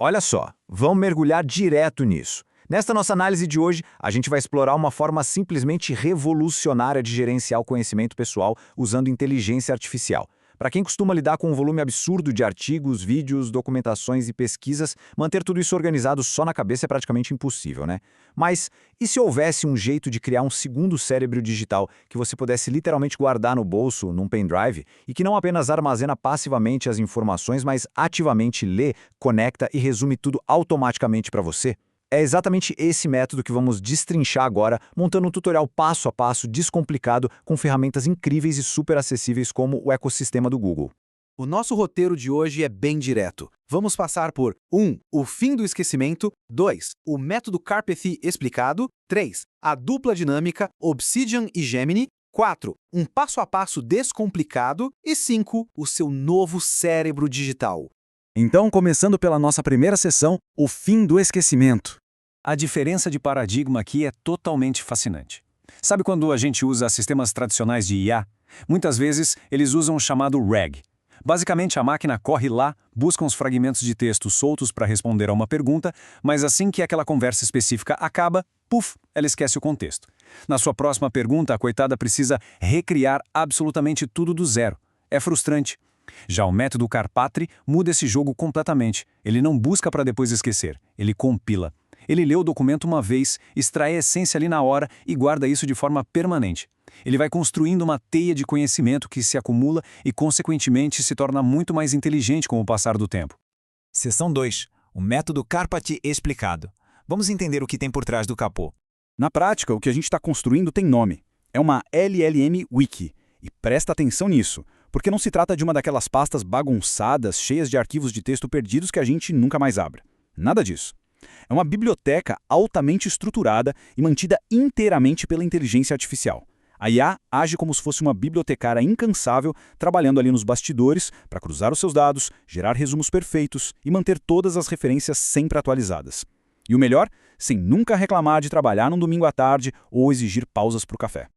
Olha só, vamos mergulhar direto nisso. Nesta nossa análise de hoje, a gente vai explorar uma forma simplesmente revolucionária de gerenciar o conhecimento pessoal usando inteligência artificial. Para quem costuma lidar com um volume absurdo de artigos, vídeos, documentações e pesquisas, manter tudo isso organizado só na cabeça é praticamente impossível, né? Mas e se houvesse um jeito de criar um segundo cérebro digital que você pudesse literalmente guardar no bolso, num pendrive, e que não apenas armazena passivamente as informações, mas ativamente lê, conecta e resume tudo automaticamente para você? É exatamente esse método que vamos destrinchar agora, montando um tutorial passo a passo, descomplicado, com ferramentas incríveis e super acessíveis como o ecossistema do Google. O nosso roteiro de hoje é bem direto. Vamos passar por 1. O fim do esquecimento. 2. O método Carpathy explicado. 3. A dupla dinâmica Obsidian e Gemini. 4. Um passo a passo descomplicado. E 5. O seu novo cérebro digital. Então, começando pela nossa primeira sessão, o fim do esquecimento. A diferença de paradigma aqui é totalmente fascinante. Sabe quando a gente usa sistemas tradicionais de IA? Muitas vezes, eles usam o chamado RAG. Basicamente, a máquina corre lá, busca uns fragmentos de texto soltos para responder a uma pergunta, mas assim que aquela conversa específica acaba, puf, ela esquece o contexto. Na sua próxima pergunta, a coitada precisa recriar absolutamente tudo do zero. É frustrante. Já o método Carpathy muda esse jogo completamente. Ele não busca para depois esquecer, ele compila. Ele lê o documento uma vez, extrai a essência ali na hora e guarda isso de forma permanente. Ele vai construindo uma teia de conhecimento que se acumula e, consequentemente, se torna muito mais inteligente com o passar do tempo. Seção 2. O método Carpathy explicado. Vamos entender o que tem por trás do capô. Na prática, o que a gente está construindo tem nome. É uma LLM Wiki. E presta atenção nisso, porque não se trata de uma daquelas pastas bagunçadas, cheias de arquivos de texto perdidos que a gente nunca mais abre. Nada disso. É uma biblioteca altamente estruturada e mantida inteiramente pela inteligência artificial. A IA age como se fosse uma bibliotecária incansável, trabalhando ali nos bastidores para cruzar os seus dados, gerar resumos perfeitos e manter todas as referências sempre atualizadas. E o melhor, sem nunca reclamar de trabalhar num domingo à tarde ou exigir pausas para o café.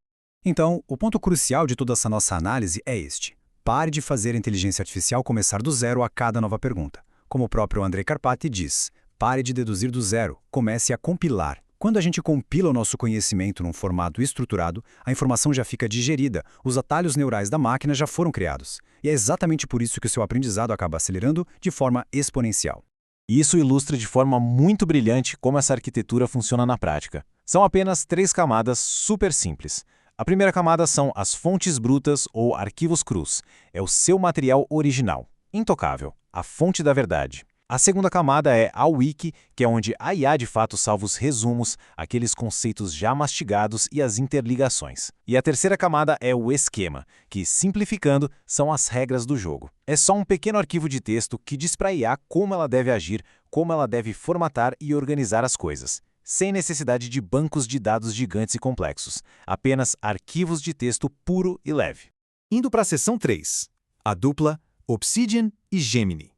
Então, o ponto crucial de toda essa nossa análise é este. Pare de fazer a inteligência artificial começar do zero a cada nova pergunta. Como o próprio Andrej Karpathy diz, pare de deduzir do zero, comece a compilar. Quando a gente compila o nosso conhecimento num formato estruturado, a informação já fica digerida, os atalhos neurais da máquina já foram criados. E é exatamente por isso que o seu aprendizado acaba acelerando de forma exponencial. Isso ilustra de forma muito brilhante como essa arquitetura funciona na prática. São apenas 3 camadas super simples. A primeira camada são as fontes brutas ou arquivos crus. É o seu material original, intocável, a fonte da verdade. A segunda camada é a Wiki, que é onde a IA de fato salva os resumos, aqueles conceitos já mastigados e as interligações. E a terceira camada é o esquema, que, simplificando, são as regras do jogo. É só um pequeno arquivo de texto que diz para a IA como ela deve agir, como ela deve formatar e organizar as coisas. Sem necessidade de bancos de dados gigantes e complexos. Apenas arquivos de texto puro e leve. Indo para a seção 3. A dupla Obsidian e Gemini.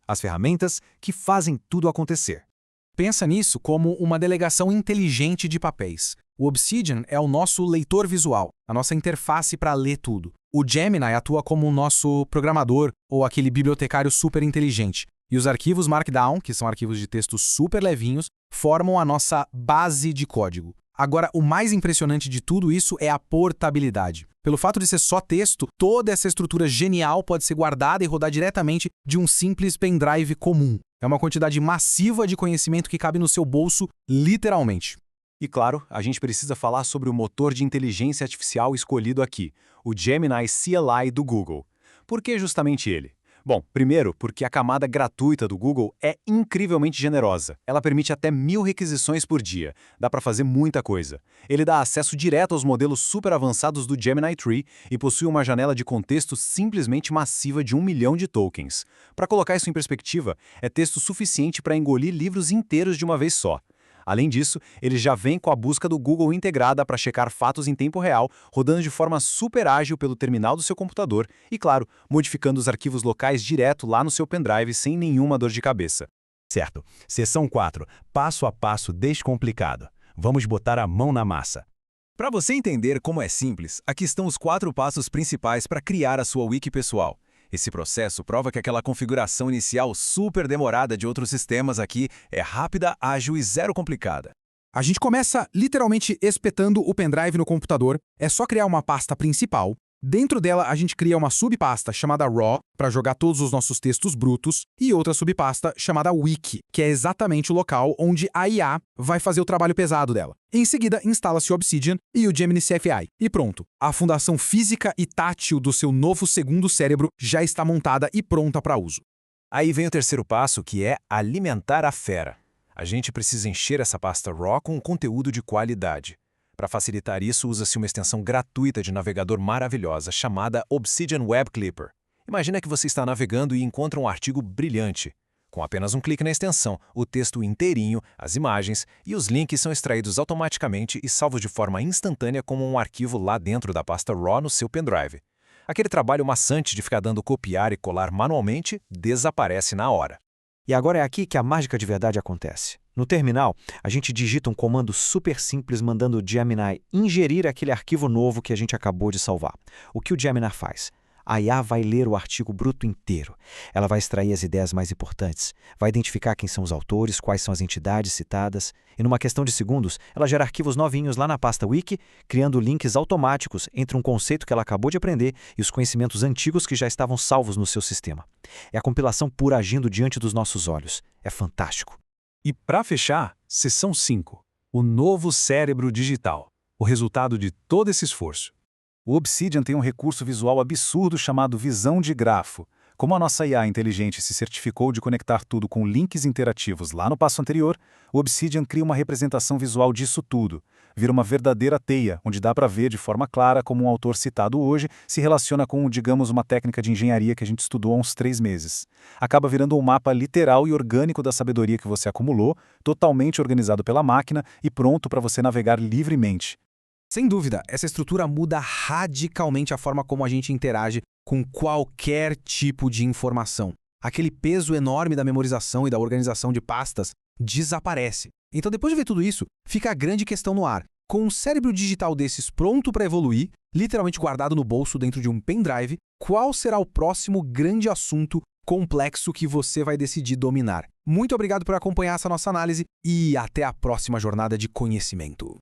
As ferramentas que fazem tudo acontecer. Pensa nisso como uma delegação inteligente de papéis. O Obsidian é o nosso leitor visual, a nossa interface para ler tudo. O Gemini atua como o nosso programador ou aquele bibliotecário super inteligente. E os arquivos Markdown, que são arquivos de texto super levinhos, formam a nossa base de código. Agora, o mais impressionante de tudo isso é a portabilidade. Pelo fato de ser só texto, toda essa estrutura genial pode ser guardada e rodar diretamente de um simples pendrive comum. É uma quantidade massiva de conhecimento que cabe no seu bolso, literalmente. E claro, a gente precisa falar sobre o motor de inteligência artificial escolhido aqui, o Gemini CLI do Google. Por que justamente ele? Bom, primeiro, porque a camada gratuita do Google é incrivelmente generosa. Ela permite até 1000 requisições por dia. Dá para fazer muita coisa. Ele dá acesso direto aos modelos super avançados do Gemini Tree e possui uma janela de contexto simplesmente massiva de 1 milhão de tokens. Para colocar isso em perspectiva, é texto suficiente para engolir livros inteiros de uma vez só. Além disso, ele já vem com a busca do Google integrada para checar fatos em tempo real, rodando de forma super ágil pelo terminal do seu computador e, claro, modificando os arquivos locais direto lá no seu pendrive sem nenhuma dor de cabeça. Certo. Seção 4. Passo a passo descomplicado. Vamos botar a mão na massa. Para você entender como é simples, aqui estão os 4 passos principais para criar a sua wiki pessoal. Esse processo prova que aquela configuração inicial super demorada de outros sistemas aqui é rápida, ágil e zero complicada. A gente começa literalmente espetando o pendrive no computador, é só criar uma pasta principal. Dentro dela, a gente cria uma subpasta chamada RAW, para jogar todos os nossos textos brutos, e outra subpasta chamada Wiki, que é exatamente o local onde a IA vai fazer o trabalho pesado dela. Em seguida, instala-se o Obsidian e o Gemini CFI. E pronto, a fundação física e tátil do seu novo segundo cérebro já está montada e pronta para uso. Aí vem o terceiro passo, que é alimentar a fera. A gente precisa encher essa pasta RAW com conteúdo de qualidade. Para facilitar isso, usa-se uma extensão gratuita de navegador maravilhosa chamada Obsidian Web Clipper. Imagina que você está navegando e encontra um artigo brilhante. Com apenas um clique na extensão, o texto inteirinho, as imagens e os links são extraídos automaticamente e salvos de forma instantânea como um arquivo lá dentro da pasta RAW no seu pendrive. Aquele trabalho maçante de ficar dando copiar e colar manualmente desaparece na hora. E agora é aqui que a mágica de verdade acontece. No terminal, a gente digita um comando super simples mandando o Gemini ingerir aquele arquivo novo que a gente acabou de salvar. O que o Gemini faz? A IA vai ler o artigo bruto inteiro. Ela vai extrair as ideias mais importantes, vai identificar quem são os autores, quais são as entidades citadas, e numa questão de segundos, ela gera arquivos novinhos lá na pasta Wiki, criando links automáticos entre um conceito que ela acabou de aprender e os conhecimentos antigos que já estavam salvos no seu sistema. É a compilação pura agindo diante dos nossos olhos. É fantástico. E para fechar, seção 5. O novo cérebro digital. O resultado de todo esse esforço. O Obsidian tem um recurso visual absurdo chamado visão de grafo. Como a nossa IA inteligente se certificou de conectar tudo com links interativos lá no passo anterior, o Obsidian cria uma representação visual disso tudo. Vira uma verdadeira teia, onde dá para ver de forma clara como um autor citado hoje se relaciona com, digamos, uma técnica de engenharia que a gente estudou há uns 3 meses. Acaba virando um mapa literal e orgânico da sabedoria que você acumulou, totalmente organizado pela máquina e pronto para você navegar livremente. Sem dúvida, essa estrutura muda radicalmente a forma como a gente interage com qualquer tipo de informação. Aquele peso enorme da memorização e da organização de pastas desaparece. Então, depois de ver tudo isso, fica a grande questão no ar. Com um cérebro digital desses pronto para evoluir, literalmente guardado no bolso dentro de um pendrive, qual será o próximo grande assunto complexo que você vai decidir dominar? Muito obrigado por acompanhar essa nossa análise e até a próxima jornada de conhecimento.